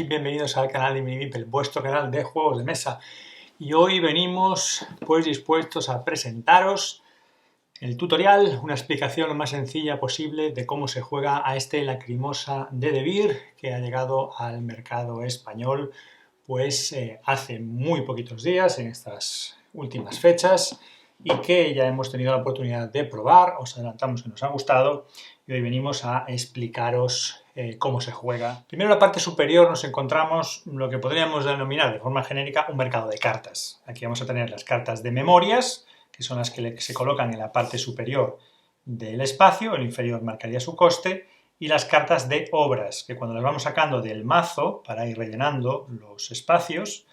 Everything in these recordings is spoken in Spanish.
y bienvenidos al canal de Minimipel, vuestro canal de juegos de mesa. Y hoy venimos pues dispuestos a presentaros el tutorial, una explicación lo más sencilla posible de cómo se juega a este Lacrimosa de De Beer, que ha llegado al mercado español pues hace muy poquitos días, en estas últimas fechas, y que ya hemos tenido la oportunidad de probar. Os adelantamos que nos ha gustado y hoy venimos a explicaros cómo se juega. Primero, en la parte superior nos encontramos lo que podríamos denominar de forma genérica un mercado de cartas. Aquí vamos a tener las cartas de memorias, que son las que se colocan en la parte superior del espacio, el inferior marcaría su coste, y las cartas de obras, que cuando las vamos sacando del mazo para ir rellenando los espacios,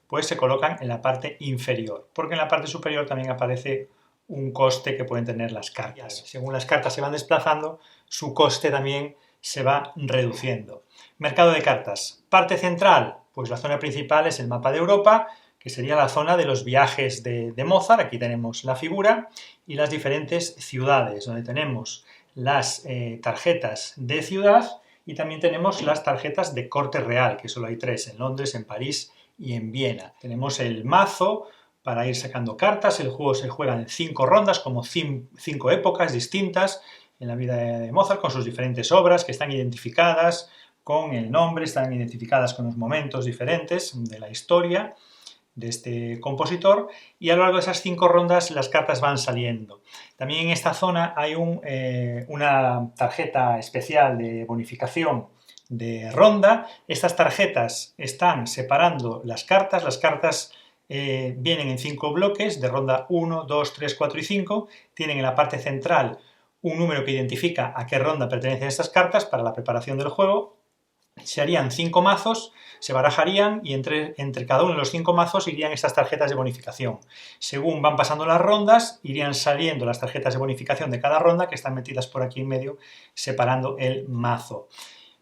pues se colocan en la parte inferior, porque en la parte superior también aparece un coste que pueden tener las cartas. Según las cartas se van desplazando, su coste también se va reduciendo. Mercado de cartas. Parte central, pues la zona principal es el mapa de Europa, que sería la zona de los viajes de Mozart. Aquí tenemos la figura y las diferentes ciudades, donde tenemos las tarjetas de ciudad y también tenemos las tarjetas de corte real, que solo hay 3, en Londres, en París y en Viena. Tenemos el mazo para ir sacando cartas. El juego se juega en 5 rondas, como 5 épocas distintas en la vida de Mozart, con sus diferentes obras que están identificadas con el nombre, están identificadas con los momentos diferentes de la historia de este compositor, y a lo largo de esas 5 rondas las cartas van saliendo. También en esta zona hay una tarjeta especial de bonificación de ronda. Estas tarjetas están separando las cartas vienen en 5 bloques de ronda 1, 2, 3, 4 y 5, tienen en la parte central un número que identifica a qué ronda pertenecen estas cartas para la preparación del juego. Se harían 5 mazos, se barajarían y entre cada uno de los 5 mazos irían estas tarjetas de bonificación. Según van pasando las rondas, irían saliendo las tarjetas de bonificación de cada ronda, que están metidas por aquí en medio, separando el mazo.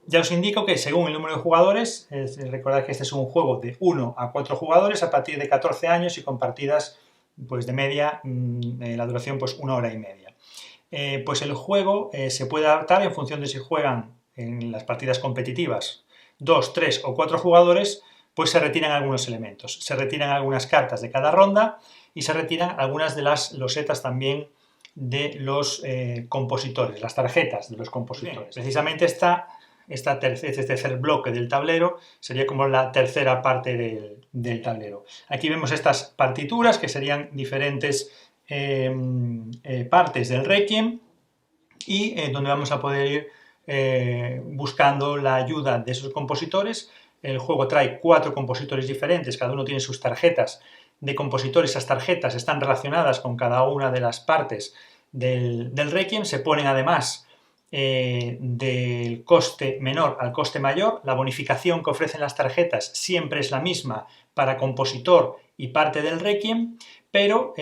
Ya os indico que según el número de jugadores, recordad que este es un juego de 1 a 4 jugadores a partir de 14 años y con partidas pues, de media, la duración pues 1 hora y media. Pues el juego se puede adaptar en función de si juegan en las partidas competitivas 2, 3 o 4 jugadores, pues se retiran algunos elementos. Se retiran algunas cartas de cada ronda y se retiran algunas de las losetas también de los compositores, las tarjetas de los compositores. Bien, precisamente este tercer bloque del tablero sería como la tercera parte del tablero. Aquí vemos estas partituras que serían diferentes partes del Requiem y donde vamos a poder ir buscando la ayuda de esos compositores. El juego trae 4 compositores diferentes, cada uno tiene sus tarjetas de compositores. Esas tarjetas están relacionadas con cada una de las partes del Requiem. Se ponen además del coste menor al coste mayor. La bonificación que ofrecen las tarjetas siempre es la misma para compositor y parte del Requiem, pero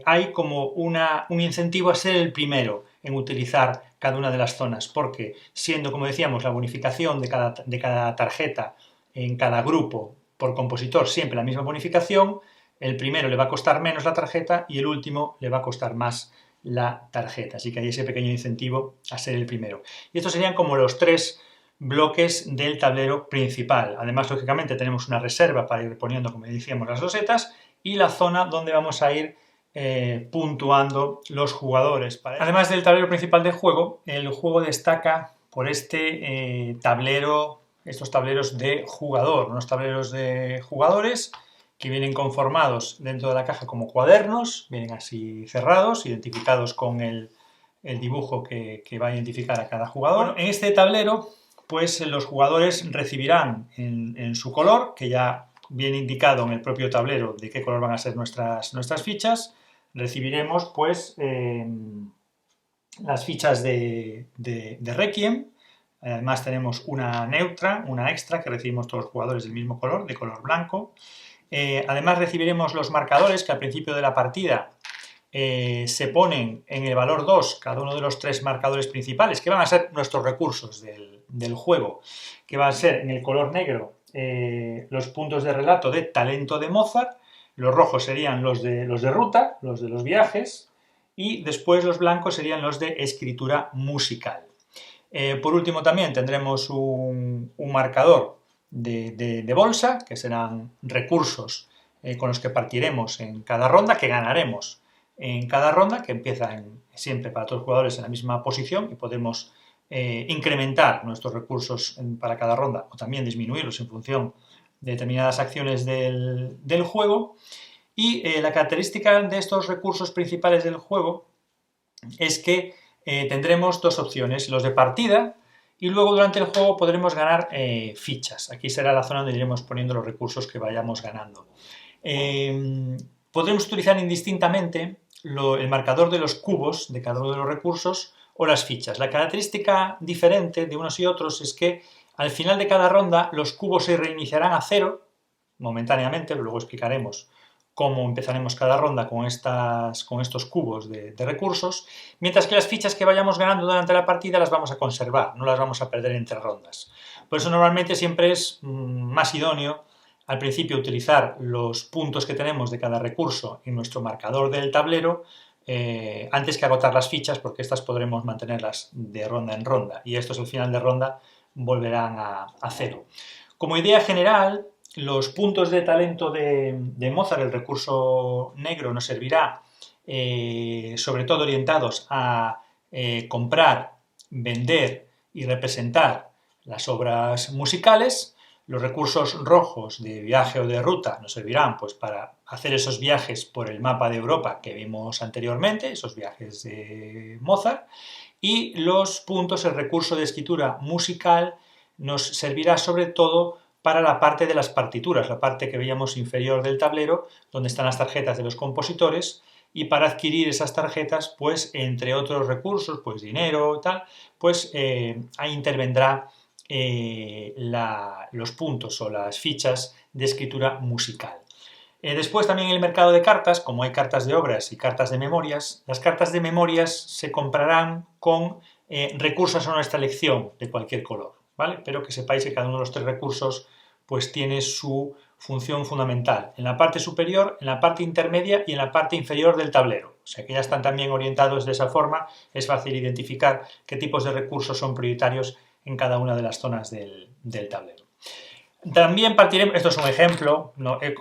hay como un incentivo a ser el primero en utilizar cada una de las zonas, porque siendo, como decíamos, la bonificación de cada tarjeta en cada grupo por compositor siempre la misma bonificación, el primero le va a costar menos la tarjeta y el último le va a costar más la tarjeta, así que hay ese pequeño incentivo a ser el primero. Y estos serían como los 3 bloques del tablero principal. Además, lógicamente, tenemos una reserva para ir poniendo, como decíamos, las losetas y la zona donde vamos a ir puntuando los jugadores. Además del tablero principal del juego, el juego destaca por este tablero, estos tableros de jugador, unos tableros de jugadores que vienen conformados dentro de la caja como cuadernos, vienen así cerrados, identificados con el dibujo que va a identificar a cada jugador. Bueno, en este tablero, pues los jugadores recibirán en su color, que ya viene indicado en el propio tablero de qué color van a ser nuestras fichas. Recibiremos pues las fichas de Requiem. Además tenemos una neutra, una extra, que recibimos todos los jugadores del mismo color, de color blanco. Además recibiremos los marcadores que al principio de la partida se ponen en el valor 2, cada uno de los 3 marcadores principales, que van a ser nuestros recursos del juego, que van a ser en el color negro los puntos de relato de talento de Mozart. Los rojos serían los de ruta, los de los viajes, y después los blancos serían los de escritura musical. Por último también tendremos un marcador de bolsa, que serán recursos con los que partiremos en cada ronda, que ganaremos en cada ronda, que empieza siempre para todos los jugadores en la misma posición y podemos incrementar nuestros recursos para cada ronda o también disminuirlos en función de determinadas acciones del juego. Y la característica de estos recursos principales del juego es que tendremos dos opciones, los de partida, y luego durante el juego podremos ganar fichas. Aquí será la zona donde iremos poniendo los recursos que vayamos ganando. Podremos utilizar indistintamente el marcador de los cubos de cada uno de los recursos o las fichas. La característica diferente de unos y otros es que al final de cada ronda los cubos se reiniciarán a 0 momentáneamente, luego explicaremos cómo empezaremos cada ronda con estos cubos de recursos, mientras que las fichas que vayamos ganando durante la partida las vamos a conservar, no las vamos a perder entre rondas. Por eso normalmente siempre es más idóneo al principio utilizar los puntos que tenemos de cada recurso en nuestro marcador del tablero antes que agotar las fichas, porque estas podremos mantenerlas de ronda en ronda y estos al final de ronda volverán a 0. Como idea general, los puntos de talento de Mozart, el recurso negro, nos servirá sobre todo orientados a comprar, vender y representar las obras musicales. Los recursos rojos de viaje o de ruta nos servirán pues, para hacer esos viajes por el mapa de Europa que vimos anteriormente, esos viajes de Mozart. Y los puntos, el recurso de escritura musical, nos servirá sobre todo para la parte de las partituras, la parte que veíamos inferior del tablero, donde están las tarjetas de los compositores, y para adquirir esas tarjetas, pues entre otros recursos, pues dinero, tal, pues ahí intervendrá los puntos o las fichas de escritura musical. Después también en el mercado de cartas, como hay cartas de obras y cartas de memorias, las cartas de memorias se comprarán con recursos a nuestra elección de cualquier color, ¿vale? Pero que sepáis que cada uno de los tres recursos pues tiene su función fundamental en la parte superior, en la parte intermedia y en la parte inferior del tablero. O sea que ya están también orientados de esa forma, es fácil identificar qué tipos de recursos son prioritarios en cada una de las zonas del tablero. También partiremos, esto es un ejemplo,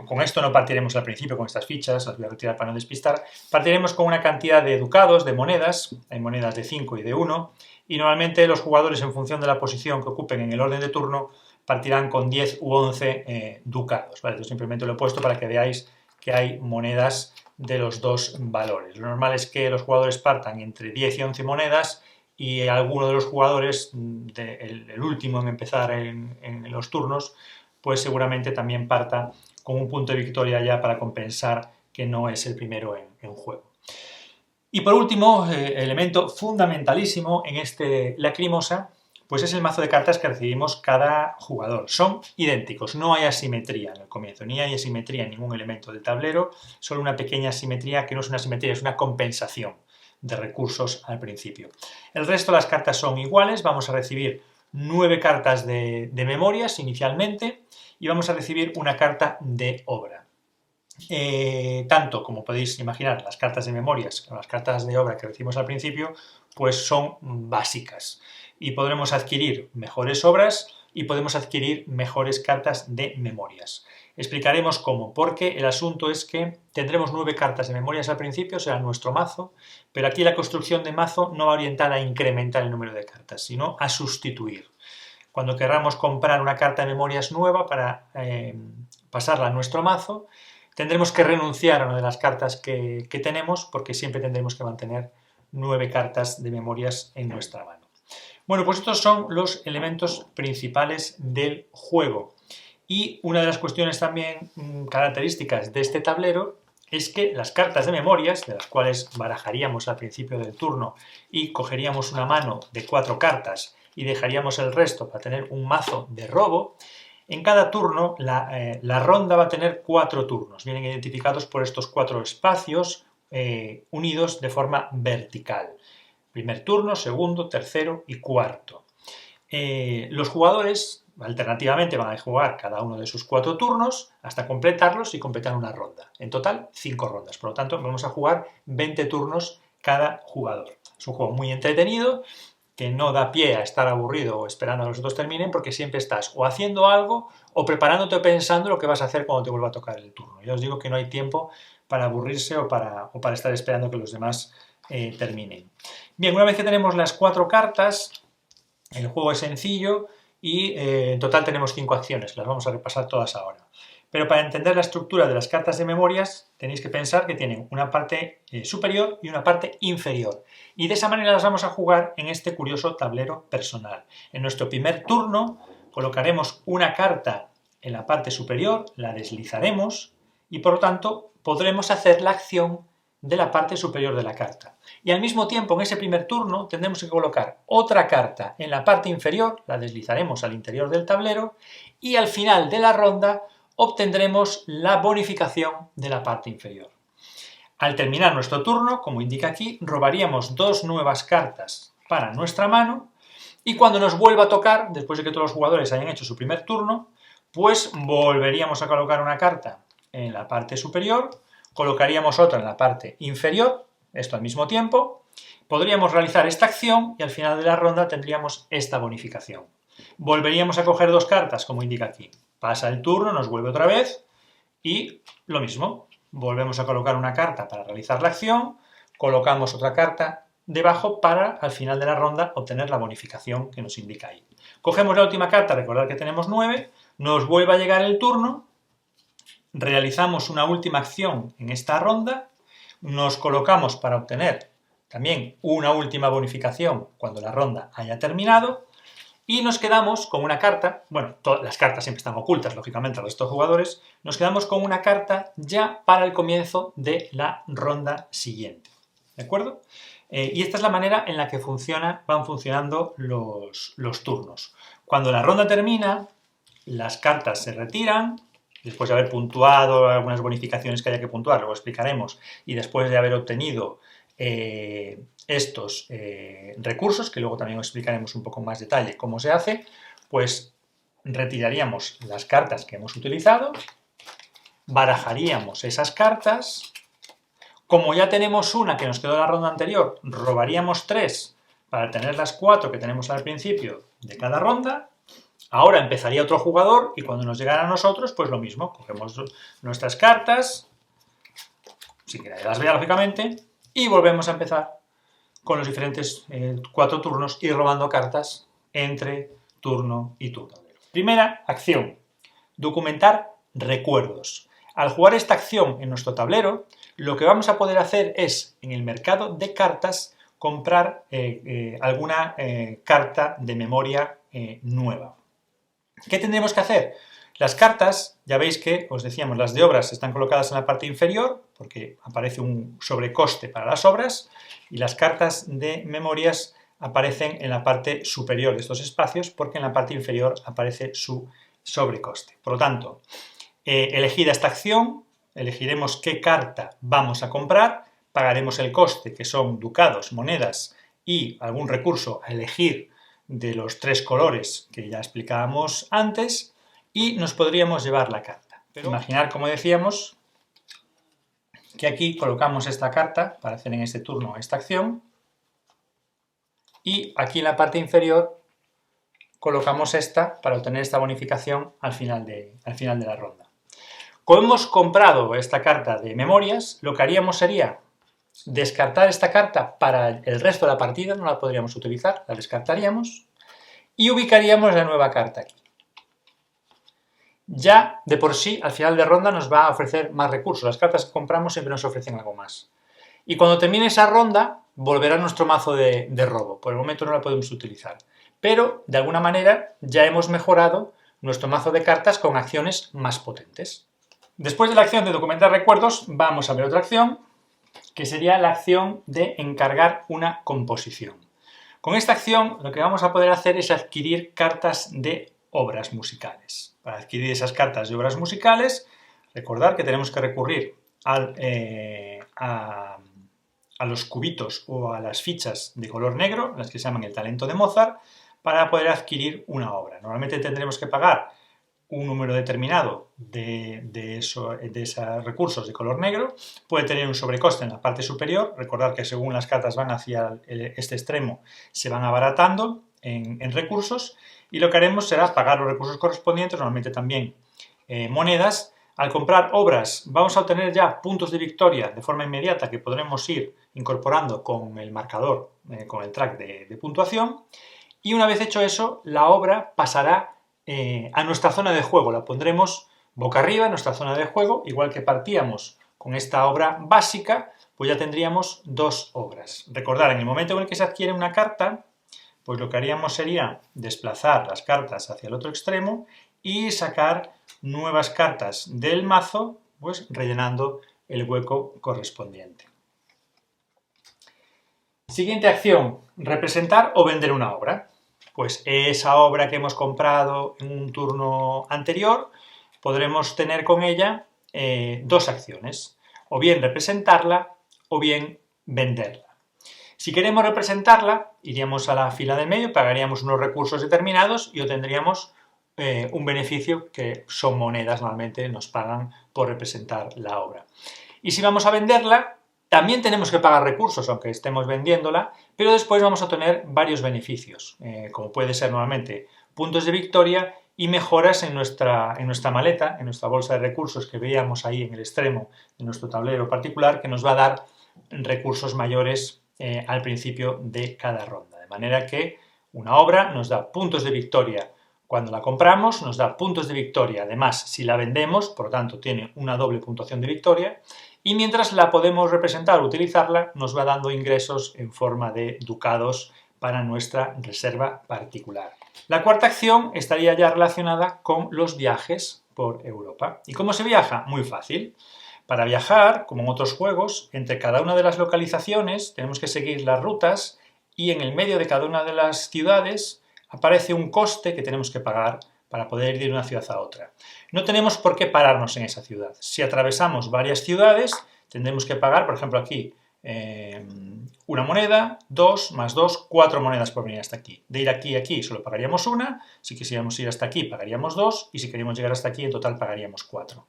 con esto no partiremos al principio con estas fichas, las voy a retirar para no despistar, partiremos con una cantidad de ducados, de monedas, hay monedas de 5 y de 1, y normalmente los jugadores en función de la posición que ocupen en el orden de turno partirán con 10 u 11 ducados, ¿vale? Yo simplemente lo he puesto para que veáis que hay monedas de los dos valores. Lo normal es que los jugadores partan entre 10 y 11 monedas y alguno de los jugadores, el último en empezar en los turnos, pues seguramente también parta con un punto de victoria ya para compensar que no es el primero en juego. Y por último, elemento fundamentalísimo en este Lacrimosa, pues es el mazo de cartas que recibimos cada jugador. Son idénticos, no hay asimetría en el comienzo, ni hay asimetría en ningún elemento del tablero, solo una pequeña asimetría que no es una asimetría, es una compensación de recursos al principio. El resto de las cartas son iguales, vamos a recibir 9 cartas de memorias inicialmente y vamos a recibir una carta de obra. Tanto como podéis imaginar, las cartas de memorias como las cartas de obra que recibimos al principio, pues son básicas y podremos adquirir mejores obras y podemos adquirir mejores cartas de memorias. Explicaremos cómo, porque el asunto es que tendremos 9 cartas de memorias al principio, será nuestro mazo, pero aquí la construcción de mazo no va orientada a incrementar el número de cartas, sino a sustituir. Cuando queramos comprar una carta de memorias nueva para pasarla a nuestro mazo, tendremos que renunciar a una de las cartas que tenemos, porque siempre tendremos que mantener 9 cartas de memorias en nuestra mano. Bueno, pues estos son los elementos principales del juego. Y una de las cuestiones también características de este tablero es que las cartas de memorias, de las cuales barajaríamos al principio del turno y cogeríamos una mano de 4 cartas y dejaríamos el resto para tener un mazo de robo, en cada turno la ronda va a tener 4 turnos. Vienen identificados por estos 4 espacios unidos de forma vertical. Primer turno, segundo, tercero y cuarto. Los jugadores alternativamente van a jugar cada uno de sus 4 turnos hasta completarlos y completar una ronda. En total, 5 rondas. Por lo tanto, vamos a jugar 20 turnos cada jugador. Es un juego muy entretenido que no da pie a estar aburrido o esperando a que los otros terminen, porque siempre estás o haciendo algo o preparándote o pensando lo que vas a hacer cuando te vuelva a tocar el turno. Ya os digo que no hay tiempo para aburrirse o para estar esperando que los demás terminen. Bien, una vez que tenemos las 4 cartas, el juego es sencillo y en total tenemos 5 acciones, las vamos a repasar todas ahora. Pero para entender la estructura de las cartas de memorias tenéis que pensar que tienen una parte superior y una parte inferior. Y de esa manera las vamos a jugar en este curioso tablero personal. En nuestro primer turno colocaremos una carta en la parte superior, la deslizaremos y por lo tanto podremos hacer la acción de la parte superior de la carta. Y al mismo tiempo en ese primer turno tendremos que colocar otra carta en la parte inferior, la deslizaremos al interior del tablero y al final de la ronda obtendremos la bonificación de la parte inferior. Al terminar nuestro turno, como indica aquí, robaríamos 2 nuevas cartas para nuestra mano y cuando nos vuelva a tocar, después de que todos los jugadores hayan hecho su primer turno, pues volveríamos a colocar una carta en la parte superior, colocaríamos otra en la parte inferior, esto al mismo tiempo, podríamos realizar esta acción y al final de la ronda tendríamos esta bonificación. Volveríamos a coger 2 cartas, como indica aquí. Pasa el turno, nos vuelve otra vez y lo mismo. Volvemos a colocar una carta para realizar la acción, colocamos otra carta debajo para al final de la ronda obtener la bonificación que nos indica ahí. Cogemos la última carta, recordad que tenemos 9, nos vuelve a llegar el turno, realizamos una última acción en esta ronda, nos colocamos para obtener también una última bonificación cuando la ronda haya terminado y nos quedamos con una carta, bueno, todas las cartas siempre están ocultas, lógicamente, a los estos jugadores, nos quedamos con una carta ya para el comienzo de la ronda siguiente, ¿de acuerdo? Y esta es la manera en la que van funcionando los turnos. Cuando la ronda termina, las cartas se retiran, después de haber puntuado algunas bonificaciones que haya que puntuar, luego explicaremos, y después de haber obtenido estos recursos, que luego también os explicaremos un poco más detalle cómo se hace, pues retiraríamos las cartas que hemos utilizado, barajaríamos esas cartas, como ya tenemos una que nos quedó de la ronda anterior, robaríamos 3 para tener las 4 que tenemos al principio de cada ronda. Ahora empezaría otro jugador y cuando nos llegara a nosotros, pues lo mismo, cogemos nuestras cartas, sin que nadie las vea lógicamente, y volvemos a empezar con los diferentes 4 turnos y robando cartas entre turno y turno. Primera acción, documentar recuerdos. Al jugar esta acción en nuestro tablero, lo que vamos a poder hacer es, en el mercado de cartas, comprar alguna carta de memoria nueva. ¿Qué tendremos que hacer? Las cartas, ya veis que, os decíamos, las de obras están colocadas en la parte inferior, porque aparece un sobrecoste para las obras, y las cartas de memorias aparecen en la parte superior de estos espacios, porque en la parte inferior aparece su sobrecoste. Por lo tanto, elegida esta acción, elegiremos qué carta vamos a comprar, pagaremos el coste, que son ducados, monedas y algún recurso a elegir de los 3 colores que ya explicábamos antes, y nos podríamos llevar la carta. Pero imaginar, como decíamos, que aquí colocamos esta carta para hacer en este turno esta acción y aquí en la parte inferior colocamos esta para obtener esta bonificación al final de la ronda. Como hemos comprado esta carta de memorias, lo que haríamos sería descartar esta carta para el resto de la partida, no la podríamos utilizar, la descartaríamos y ubicaríamos la nueva carta aquí. Ya de por sí, al final de ronda nos va a ofrecer más recursos. Las cartas que compramos siempre nos ofrecen algo más. Y cuando termine esa ronda, volverá nuestro mazo de robo. Por el momento no la podemos utilizar. Pero, de alguna manera, ya hemos mejorado nuestro mazo de cartas con acciones más potentes. Después de la acción de documentar recuerdos, vamos a ver otra acción, que sería la acción de encargar una composición. Con esta acción, lo que vamos a poder hacer es adquirir cartas de obras musicales. Para adquirir esas cartas de obras musicales, recordad que tenemos que recurrir a los cubitos o a las fichas de color negro, las que se llaman el talento de Mozart, para poder adquirir una obra. Normalmente tendremos que pagar un número determinado de esos recursos de color negro, puede tener un sobrecoste en la parte superior. Recordar que según las cartas van hacia este extremo, se van abaratando en recursos, y lo que haremos será pagar los recursos correspondientes, normalmente también monedas. Al comprar obras vamos a obtener ya puntos de victoria de forma inmediata que podremos ir incorporando con el marcador, con el track de puntuación, y una vez hecho eso, la obra pasará a nuestra zona de juego. La pondremos boca arriba en nuestra zona de juego, igual que partíamos con esta obra básica, pues ya tendríamos dos obras. Recordar, en el momento en el que se adquiere una carta, pues lo que haríamos sería desplazar las cartas hacia el otro extremo y sacar nuevas cartas del mazo, pues rellenando el hueco correspondiente. Siguiente acción, representar o vender una obra. Pues esa obra que hemos comprado en un turno anterior, podremos tener con ella dos acciones, o bien representarla o bien venderla. Si queremos representarla, iríamos a la fila del medio, pagaríamos unos recursos determinados y obtendríamos un beneficio que son monedas, normalmente nos pagan por representar la obra. Y si vamos a venderla, también tenemos que pagar recursos, aunque estemos vendiéndola, pero después vamos a tener varios beneficios, como puede ser normalmente puntos de victoria y mejoras en nuestra maleta, en nuestra bolsa de recursos que veíamos ahí en el extremo de nuestro tablero particular, que nos va a dar recursos mayores al principio de cada ronda. De manera que una obra nos da puntos de victoria cuando la compramos, nos da puntos de victoria además si la vendemos, por lo tanto tiene una doble puntuación de victoria, y mientras la podemos representar o utilizarla, nos va dando ingresos en forma de ducados para nuestra reserva particular. La cuarta acción estaría ya relacionada con los viajes por Europa. ¿Y cómo se viaja? Muy fácil. Para viajar, como en otros juegos, entre cada una de las localizaciones tenemos que seguir las rutas y en el medio de cada una de las ciudades aparece un coste que tenemos que pagar para poder ir de una ciudad a otra. No tenemos por qué pararnos en esa ciudad. Si atravesamos varias ciudades, tendremos que pagar, por ejemplo aquí, una moneda, 2 más 2, 4 monedas por venir hasta aquí. De ir aquí a aquí solo pagaríamos una, si quisiéramos ir hasta aquí pagaríamos 2, y si queríamos llegar hasta aquí en total pagaríamos 4.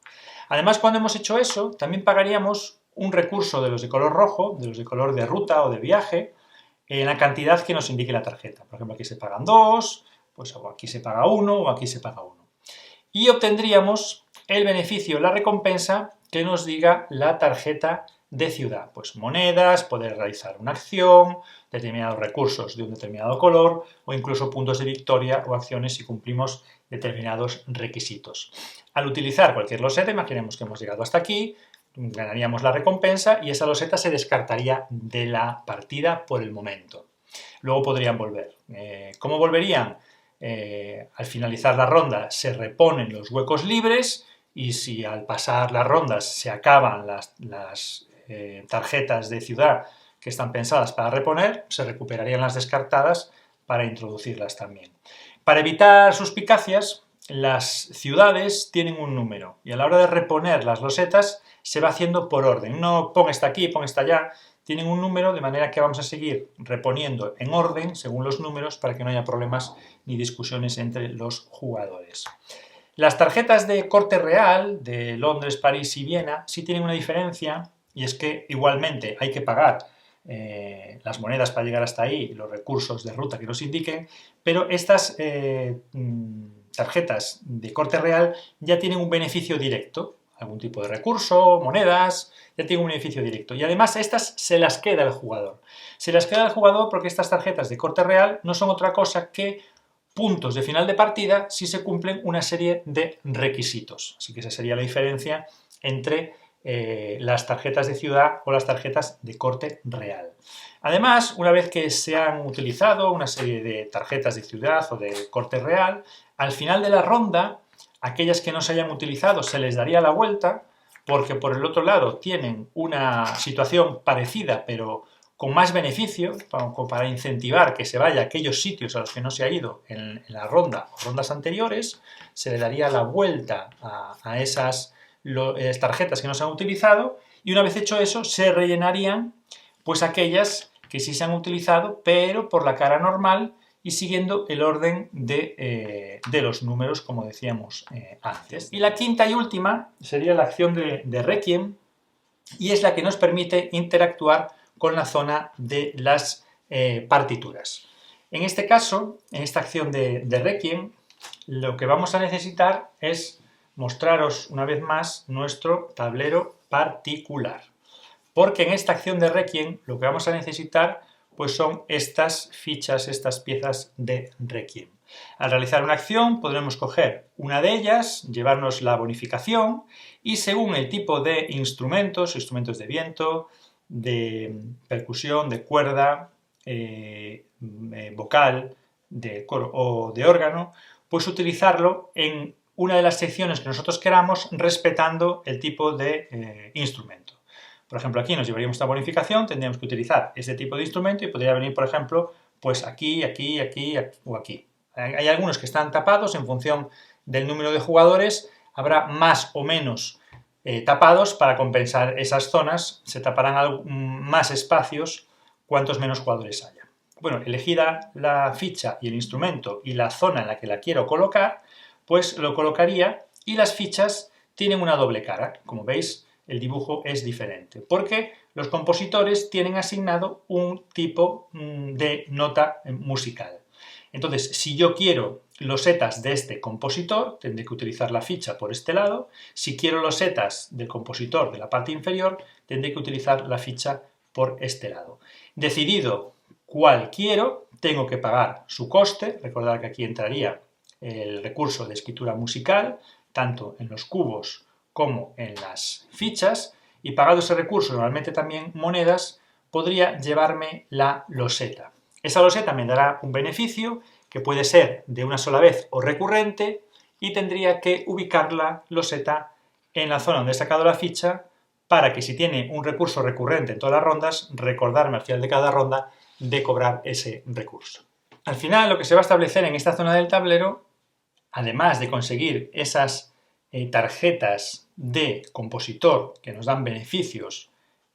Además, cuando hemos hecho eso, también pagaríamos un recurso de los de color rojo, de los de color de ruta o de viaje, en la cantidad que nos indique la tarjeta. Por ejemplo, aquí se pagan 2, pues aquí se paga 1 o aquí se paga 1. Y obtendríamos el beneficio, la recompensa que nos diga la tarjeta de ciudad. Pues monedas, poder realizar una acción, determinados recursos de un determinado color o incluso puntos de victoria o acciones si cumplimos determinados requisitos. Al utilizar cualquier loseta, imaginemos que hemos llegado hasta aquí, ganaríamos la recompensa y esa loseta se descartaría de la partida por el momento. Luego podrían volver. ¿Cómo volverían? Al finalizar la ronda se reponen los huecos libres y si al pasar las rondas se acaban las tarjetas de ciudad que están pensadas para reponer, se recuperarían las descartadas para introducirlas también. Para evitar suspicacias, las ciudades tienen un número y a la hora de reponer las losetas se va haciendo por orden. No pon esta aquí, pon esta allá. Tienen un número, de manera que vamos a seguir reponiendo en orden, según los números, para que no haya problemas ni discusiones entre los jugadores. Las tarjetas de corte real, de Londres, París y Viena, sí tienen una diferencia, y es que igualmente hay que pagar las monedas para llegar hasta ahí, los recursos de ruta que nos indiquen, pero estas tarjetas de corte real ya tienen un beneficio directo, algún tipo de recurso, monedas, ya tiene un beneficio directo. Y además estas se las queda el jugador. Se las queda el jugador porque estas tarjetas de corte real no son otra cosa que puntos de final de partida si se cumplen una serie de requisitos. Así que esa sería la diferencia entre las tarjetas de ciudad o las tarjetas de corte real. Además, una vez que se han utilizado una serie de tarjetas de ciudad o de corte real, al final de la ronda, aquellas que no se hayan utilizado se les daría la vuelta porque por el otro lado tienen una situación parecida pero con más beneficio para incentivar que se vaya a aquellos sitios a los que no se ha ido en la ronda o rondas anteriores. Se le daría la vuelta a esas tarjetas que no se han utilizado y una vez hecho eso se rellenarían pues aquellas que sí se han utilizado pero por la cara normal y siguiendo el orden de los números, como decíamos antes. Y la quinta y última sería la acción de Requiem, y es la que nos permite interactuar con la zona de las partituras. En este caso, en esta acción de Requiem, lo que vamos a necesitar es mostraros una vez más nuestro tablero particular. Porque en esta acción de Requiem lo que vamos a necesitar pues son estas fichas, estas piezas de Requiem. Al realizar una acción podremos coger una de ellas, llevarnos la bonificación y según el tipo de instrumentos, instrumentos de viento, de percusión, de cuerda, vocal, de coro o de órgano, pues utilizarlo en una de las secciones que nosotros queramos respetando el tipo de instrumento. Por ejemplo, aquí nos llevaríamos esta bonificación, tendríamos que utilizar este tipo de instrumento y podría venir, por ejemplo, pues aquí, aquí, aquí o aquí. Hay algunos que están tapados en función del número de jugadores, habrá más o menos tapados para compensar esas zonas, se taparán más espacios cuantos menos jugadores haya. Bueno, elegida la ficha y el instrumento y la zona en la que la quiero colocar, pues lo colocaría y las fichas tienen una doble cara, como veis. El dibujo es diferente, porque los compositores tienen asignado un tipo de nota musical. Entonces, si yo quiero losetas de este compositor, tendré que utilizar la ficha por este lado. Si quiero losetas del compositor de la parte inferior, tendré que utilizar la ficha por este lado. Decidido cuál quiero, tengo que pagar su coste. Recordad que aquí entraría el recurso de escritura musical, tanto en los cubos como en las fichas, y pagado ese recurso, normalmente también monedas, podría llevarme la loseta. Esa loseta me dará un beneficio que puede ser de una sola vez o recurrente y tendría que ubicar la loseta en la zona donde he sacado la ficha para que si tiene un recurso recurrente en todas las rondas, recordarme al final de cada ronda de cobrar ese recurso. Al final lo que se va a establecer en esta zona del tablero, además de conseguir esas tarjetas de compositor que nos dan beneficios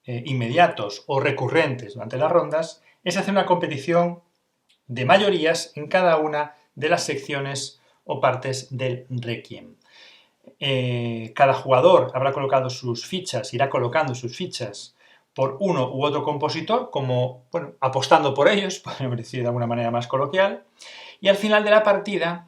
inmediatos o recurrentes durante las rondas, es hacer una competición de mayorías en cada una de las secciones o partes del Requiem. Cada jugador habrá colocado sus fichas, irá colocando sus fichas por uno u otro compositor, como bueno, apostando por ellos, podríamos decir de alguna manera más coloquial, y al final de la partida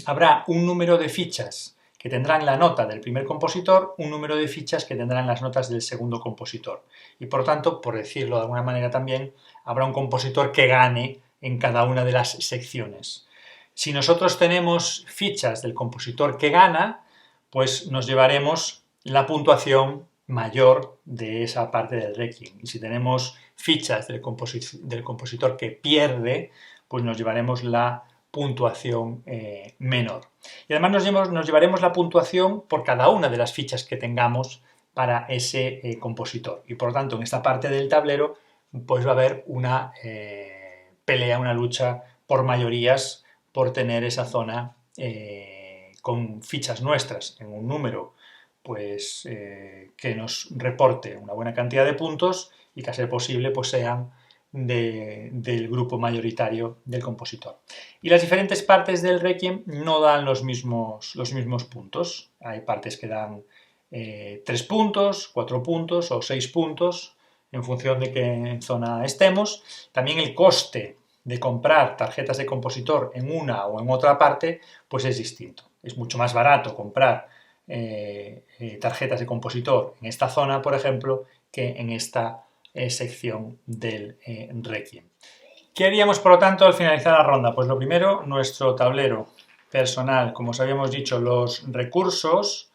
habrá un número de fichas que tendrán la nota del primer compositor, un número de fichas que tendrán las notas del segundo compositor. Y por tanto, por decirlo de alguna manera también, habrá un compositor que gane en cada una de las secciones. Si nosotros tenemos fichas del compositor que gana, pues nos llevaremos la puntuación mayor de esa parte del Requiem. Y si tenemos fichas del compositor que pierde, pues nos llevaremos la puntuación menor. Y además nos llevaremos la puntuación por cada una de las fichas que tengamos para ese compositor. Y por lo tanto, en esta parte del tablero, pues va a haber una pelea, una lucha por mayorías, por tener esa zona con fichas nuestras en un número pues que nos reporte una buena cantidad de puntos y que a ser posible pues sean del grupo mayoritario del compositor. Y las diferentes partes del Requiem no dan los mismos puntos. Hay partes que dan 3 puntos, 4 puntos o 6 puntos en función de qué zona estemos. También el coste de comprar tarjetas de compositor en una o en otra parte pues es distinto. Es mucho más barato comprar tarjetas de compositor en esta zona, por ejemplo, que en esta sección del Requiem. ¿Qué haríamos, por lo tanto, al finalizar la ronda? Pues lo primero, nuestro tablero personal. Como os habíamos dicho, los recursos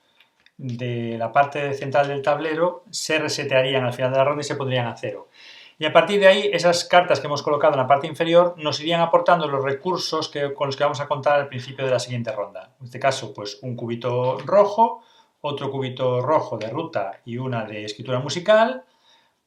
de la parte central del tablero se resetearían al final de la ronda y se pondrían a cero. Y a partir de ahí, esas cartas que hemos colocado en la parte inferior nos irían aportando los recursos con los que vamos a contar al principio de la siguiente ronda. En este caso, pues un cubito rojo, otro cubito rojo de ruta y una de escritura musical,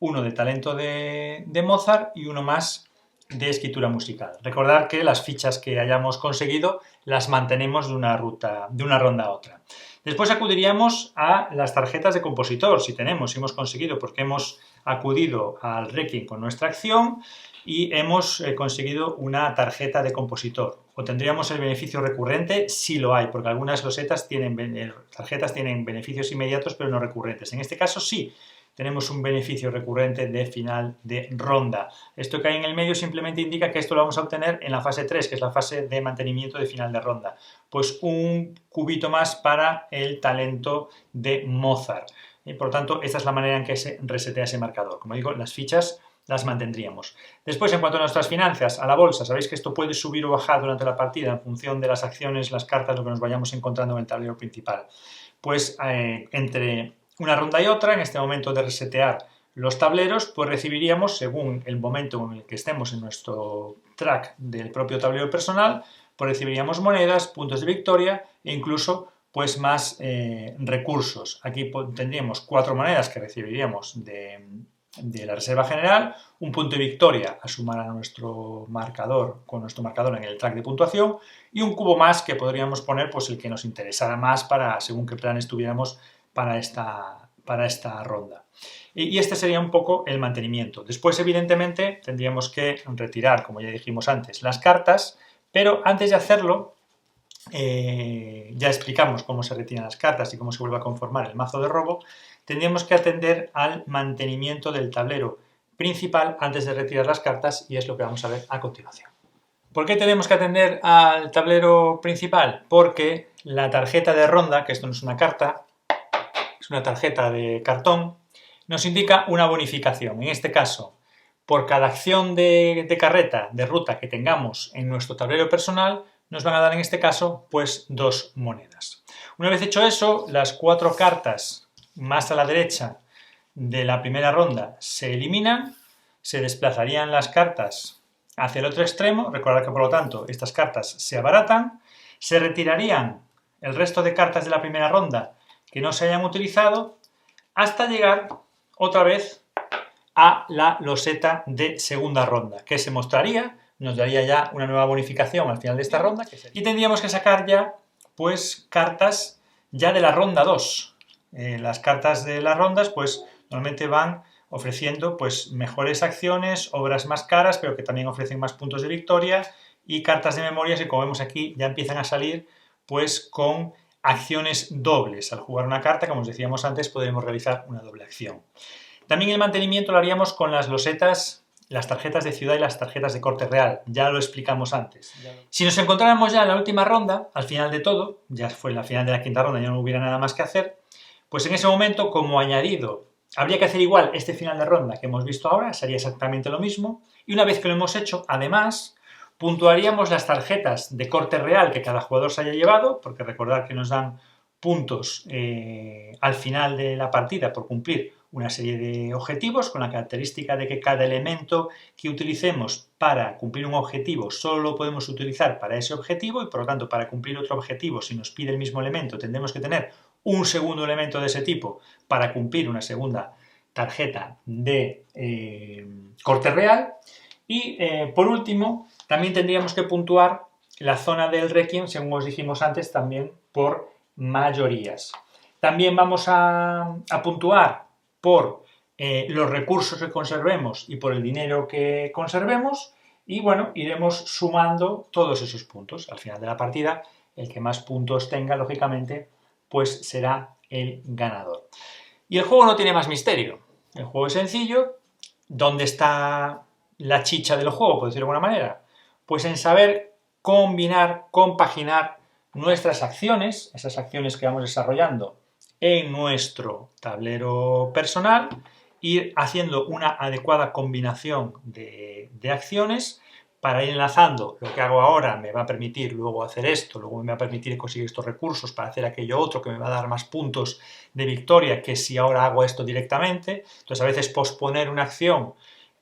uno de talento de Mozart y uno más de escritura musical. Recordad que las fichas que hayamos conseguido las mantenemos de una ronda a otra. Después acudiríamos a las tarjetas de compositor, si hemos conseguido, porque hemos acudido al Requiem con nuestra acción, y hemos conseguido una tarjeta de compositor. ¿Obtendríamos el beneficio recurrente? Sí lo hay, porque algunas tarjetas tienen beneficios inmediatos pero no recurrentes. En este caso sí, tenemos un beneficio recurrente de final de ronda. Esto que hay en el medio simplemente indica que esto lo vamos a obtener en la fase 3, que es la fase de mantenimiento de final de ronda. Pues un cubito más para el talento de Mozart. Y por lo tanto, esta es la manera en que se resetea ese marcador. Como digo, las fichas las mantendríamos. Después, en cuanto a nuestras finanzas, a la bolsa, sabéis que esto puede subir o bajar durante la partida en función de las acciones, las cartas, lo que nos vayamos encontrando en el tablero principal. Pues entre una ronda y otra, en este momento de resetear los tableros, pues recibiríamos, según el momento en el que estemos en nuestro track del propio tablero personal, pues recibiríamos monedas, puntos de victoria e incluso pues más recursos. Aquí tendríamos 4 monedas que recibiríamos de la reserva general, un punto de victoria a sumar a nuestro marcador con nuestro marcador en el track de puntuación y un cubo más que podríamos poner pues el que nos interesara más para según qué planes tuviéramos para esta ronda. Y este sería un poco el mantenimiento. Después, evidentemente, tendríamos que retirar, como ya dijimos antes, las cartas, pero antes de hacerlo, ya explicamos cómo se retiran las cartas y cómo se vuelve a conformar el mazo de robo, tendríamos que atender al mantenimiento del tablero principal antes de retirar las cartas y es lo que vamos a ver a continuación. ¿Por qué tenemos que atender al tablero principal? Porque la tarjeta de ronda, que esto no es una carta, es una tarjeta de cartón, nos indica una bonificación. En este caso, por cada acción de carreta, de ruta que tengamos en nuestro tablero personal, nos van a dar en este caso pues 2 monedas. Una vez hecho eso, las 4 cartas más a la derecha de la primera ronda se eliminan, se desplazarían las cartas hacia el otro extremo, recordad que por lo tanto estas cartas se abaratan, se retirarían el resto de cartas de la primera ronda que no se hayan utilizado hasta llegar otra vez a la loseta de segunda ronda, que se mostraría, nos daría ya una nueva bonificación al final de esta ronda y tendríamos que sacar ya pues cartas ya de la ronda 2. Las cartas de las rondas pues normalmente van ofreciendo pues mejores acciones, obras más caras pero que también ofrecen más puntos de victoria y cartas de memorias que como vemos aquí ya empiezan a salir pues con acciones dobles. Al jugar una carta, como os decíamos antes, podremos realizar una doble acción. También el mantenimiento lo haríamos con las losetas, las tarjetas de ciudad y las tarjetas de corte real. Ya lo explicamos antes. Si nos encontráramos ya en la última ronda, al final de todo, ya fue la final de la quinta ronda, ya no hubiera nada más que hacer, pues en ese momento, como añadido, habría que hacer igual este final de ronda que hemos visto ahora, sería exactamente lo mismo, y una vez que lo hemos hecho, además, puntuaríamos las tarjetas de corte real que cada jugador se haya llevado, porque recordad que nos dan puntos al final de la partida por cumplir una serie de objetivos con la característica de que cada elemento que utilicemos para cumplir un objetivo solo lo podemos utilizar para ese objetivo y por lo tanto para cumplir otro objetivo si nos pide el mismo elemento tendremos que tener un segundo elemento de ese tipo para cumplir una segunda tarjeta de corte real y por último también tendríamos que puntuar la zona del Requiem, según os dijimos antes, también por mayorías. También vamos a puntuar por los recursos que conservemos y por el dinero que conservemos y bueno, iremos sumando todos esos puntos. Al final de la partida, el que más puntos tenga, lógicamente, pues será el ganador. Y el juego no tiene más misterio. El juego es sencillo. ¿Dónde está la chicha del juego, por decirlo de alguna manera? Pues en saber combinar, compaginar nuestras acciones, esas acciones que vamos desarrollando en nuestro tablero personal, ir haciendo una adecuada combinación de acciones para ir enlazando. Lo que hago ahora me va a permitir luego hacer esto, luego me va a permitir conseguir estos recursos para hacer aquello otro que me va a dar más puntos de victoria que si ahora hago esto directamente. Entonces a veces posponer una acción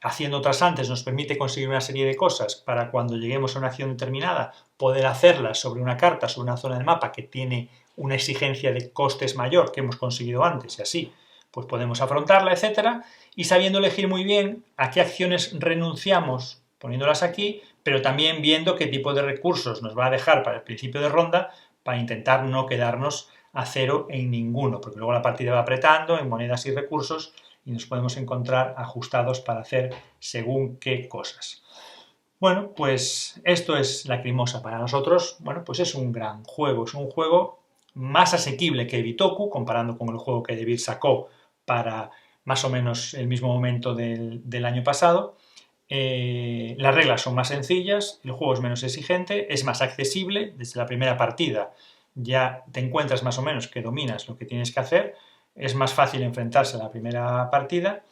haciendo otras antes nos permite conseguir una serie de cosas para cuando lleguemos a una acción determinada poder hacerlas sobre una carta, sobre una zona del mapa que tiene una exigencia de costes mayor que hemos conseguido antes y así pues podemos afrontarla, etcétera, y sabiendo elegir muy bien a qué acciones renunciamos poniéndolas aquí, pero también viendo qué tipo de recursos nos va a dejar para el principio de ronda para intentar no quedarnos a cero en ninguno, porque luego la partida va apretando en monedas y recursos y nos podemos encontrar ajustados para hacer según qué cosas. Bueno, pues esto es Lacrimosa para nosotros. Bueno, pues es un gran juego, es un juego más asequible que Bitoku, comparando con el juego que Devir sacó para más o menos el mismo momento del año pasado. Las reglas son más sencillas, el juego es menos exigente, es más accesible. Desde la primera partida ya te encuentras más o menos que dominas lo que tienes que hacer, es más fácil enfrentarse a la primera partida.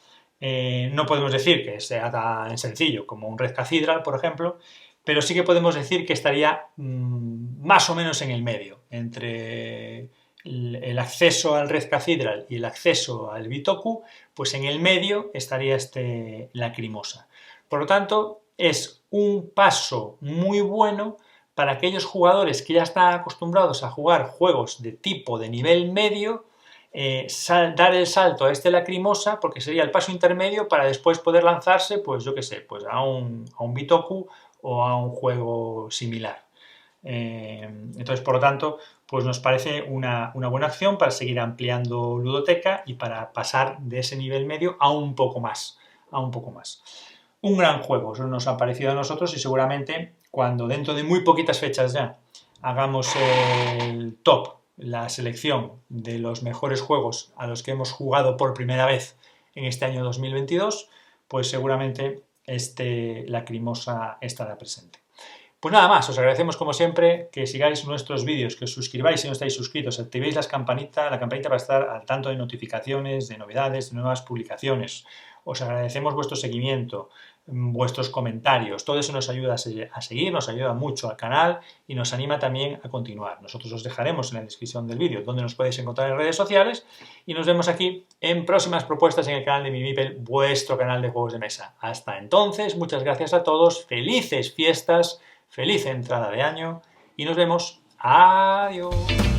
No podemos decir que sea tan sencillo como un Red Cathedral, por ejemplo, pero sí que podemos decir que estaría más o menos en el medio, entre el acceso al Red Cathedral y el acceso al Bitoku, pues en el medio estaría este Lacrimosa. Por lo tanto, es un paso muy bueno para aquellos jugadores que ya están acostumbrados a jugar juegos de tipo de nivel medio, dar el salto a este Lacrimosa, porque sería el paso intermedio para después poder lanzarse, pues yo qué sé, pues a un Bitoku o a un juego similar. Entonces, por lo tanto, pues nos parece una buena opción para seguir ampliando ludoteca y para pasar de ese nivel medio a un poco más. Un gran juego, eso nos ha parecido a nosotros, y seguramente cuando dentro de muy poquitas fechas ya hagamos el top, la selección de los mejores juegos a los que hemos jugado por primera vez en este año 2022, pues seguramente este Lacrimosa estará presente. Pues nada más, os agradecemos como siempre que sigáis nuestros vídeos, que os suscribáis si no estáis suscritos, activéis la campanita para estar al tanto de notificaciones, de novedades, de nuevas publicaciones. Os agradecemos vuestro seguimiento, vuestros comentarios, todo eso nos ayuda a seguir, nos ayuda mucho al canal y nos anima también a continuar. Nosotros os dejaremos en la descripción del vídeo donde nos podéis encontrar en redes sociales y nos vemos aquí en próximas propuestas en el canal de MiMiPel, vuestro canal de juegos de mesa. Hasta entonces, muchas gracias a todos, felices fiestas, feliz entrada de año y nos vemos. Adiós.